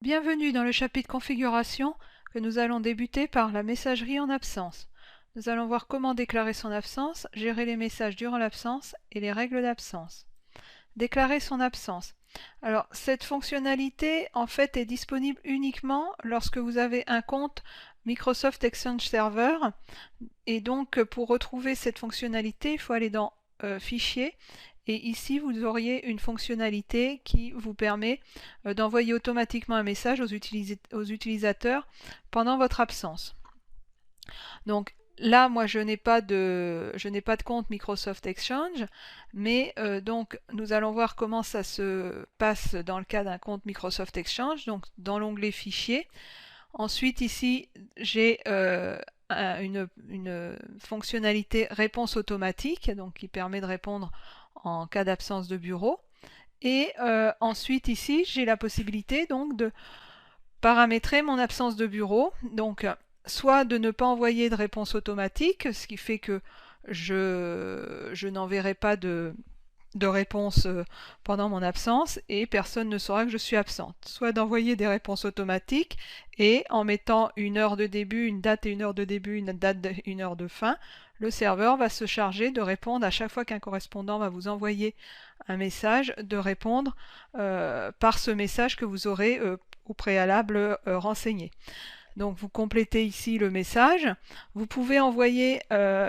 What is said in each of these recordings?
Bienvenue dans le chapitre configuration que nous allons débuter par la messagerie en absence. Nous allons voir comment déclarer son absence, gérer les messages durant l'absence et les règles d'absence. Déclarer son absence. Alors cette fonctionnalité en fait est disponible uniquement lorsque vous avez un compte Microsoft Exchange Server, et donc pour retrouver cette fonctionnalité il faut aller dans Fichier. Et ici, vous auriez une fonctionnalité qui vous permet d'envoyer automatiquement un message aux utilisateurs pendant votre absence. Donc là, moi, je n'ai pas de compte Microsoft Exchange, mais donc nous allons voir comment ça se passe dans le cas d'un compte Microsoft Exchange. Donc dans l'onglet Fichier. Ensuite, ici, j'ai une fonctionnalité réponse automatique, donc qui permet de répondre en cas d'absence de bureau. Et ensuite ici j'ai la possibilité donc de paramétrer mon absence de bureau, donc soit de ne pas envoyer de réponse automatique, ce qui fait que je n'enverrai pas de réponse pendant mon absence et personne ne saura que je suis absente, soit d'envoyer des réponses automatiques et en mettant une heure de début, une date et une heure de début, une date et une heure de fin, le serveur va se charger de répondre à chaque fois qu'un correspondant va vous envoyer un message, de répondre par ce message que vous aurez au préalable renseigné. Donc vous complétez ici le message. Vous pouvez envoyer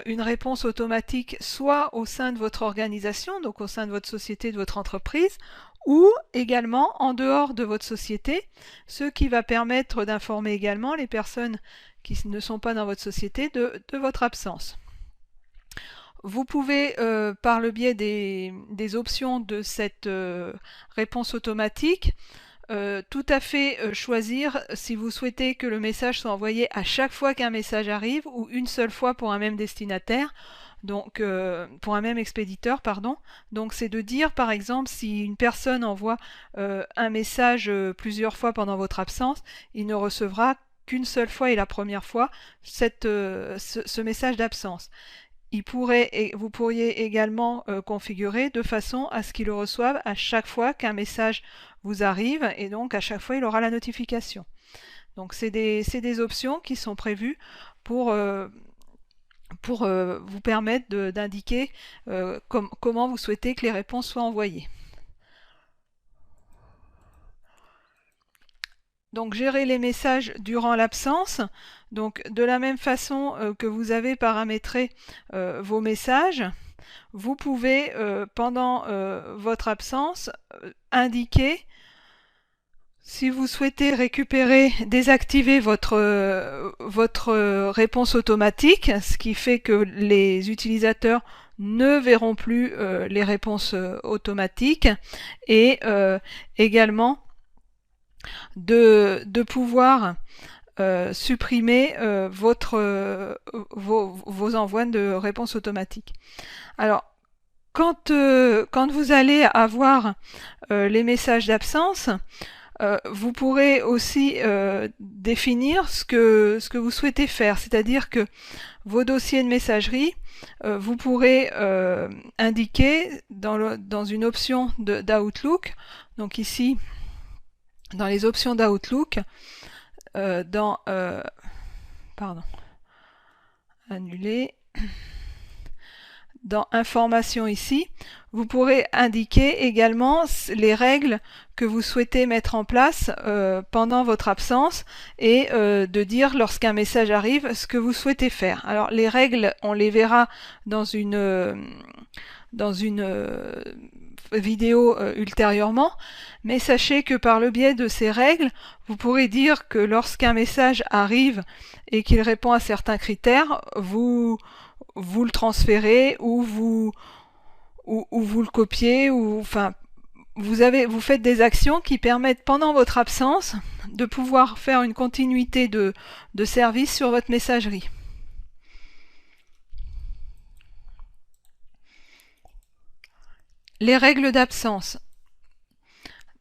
une réponse automatique soit au sein de votre organisation, donc au sein de votre société, de votre entreprise, ou également en dehors de votre société, ce qui va permettre d'informer également les personnes qui ne sont pas dans votre société de votre absence. Vous pouvez, par le biais des options de cette réponse automatique, tout à fait choisir si vous souhaitez que le message soit envoyé à chaque fois qu'un message arrive ou une seule fois pour un même destinataire, donc pour un même expéditeur, pardon. Donc c'est de dire par exemple si une personne envoie un message plusieurs fois pendant votre absence, il ne recevra qu'une seule fois et la première fois ce message d'absence. Vous pourriez également configurer de façon à ce qu'il le reçoive à chaque fois qu'un message vous arrive et donc à chaque fois il aura la notification. Donc c'est des options qui sont prévues pour vous permettre d'indiquer comment vous souhaitez que les réponses soient envoyées. Donc gérer les messages durant l'absence, donc de la même façon que vous avez paramétré vos messages, vous pouvez pendant votre absence indiquer si vous souhaitez désactiver votre réponse automatique, ce qui fait que les utilisateurs ne verront plus les réponses automatiques, et également de pouvoir supprimer vos envois de réponses automatiques. Alors, quand vous allez avoir les messages d'absence, vous pourrez aussi définir ce que vous souhaitez faire, c'est-à-dire que vos dossiers de messagerie, vous pourrez indiquer dans une option d'Outlook, donc ici, dans les options d'Outlook, annuler, dans information ici, vous pourrez indiquer également les règles que vous souhaitez mettre en place pendant votre absence et de dire lorsqu'un message arrive ce que vous souhaitez faire. Alors les règles, on les verra dans une vidéo ultérieurement, mais sachez que par le biais de ces règles, vous pourrez dire que lorsqu'un message arrive et qu'il répond à certains critères, vous le transférez ou vous le copiez, ou enfin vous faites des actions qui permettent pendant votre absence de pouvoir faire une continuité de service sur votre messagerie. Les règles d'absence.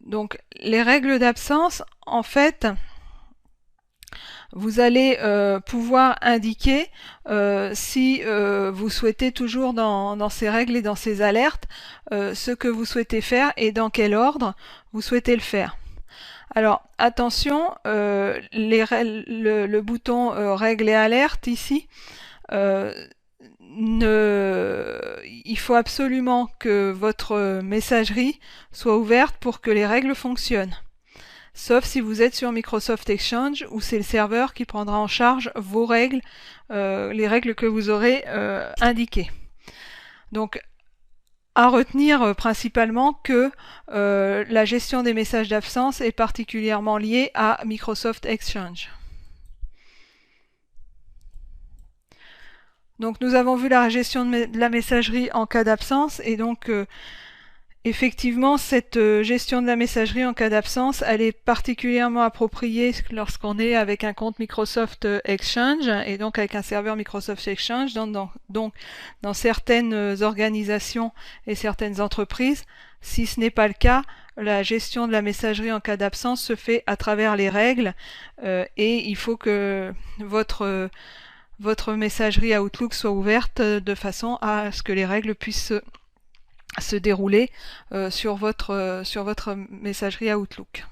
Donc les règles d'absence, en fait, vous allez pouvoir indiquer si vous souhaitez toujours dans ces règles et dans ces alertes ce que vous souhaitez faire et dans quel ordre vous souhaitez le faire. Alors attention, le bouton règles et alertes ici, il faut absolument que votre messagerie soit ouverte pour que les règles fonctionnent. Sauf si vous êtes sur Microsoft Exchange, où c'est le serveur qui prendra en charge vos règles, les règles que vous aurez indiquées. Donc à retenir principalement que la gestion des messages d'absence est particulièrement liée à Microsoft Exchange. Donc nous avons vu la gestion de la messagerie en cas d'absence, et donc effectivement cette gestion de la messagerie en cas d'absence, elle est particulièrement appropriée lorsqu'on est avec un compte Microsoft Exchange, et donc avec un serveur Microsoft Exchange. Donc dans certaines organisations et certaines entreprises, si ce n'est pas le cas, la gestion de la messagerie en cas d'absence se fait à travers les règles, et il faut que votre messagerie Outlook soit ouverte de façon à ce que les règles puissent se dérouler sur votre messagerie Outlook.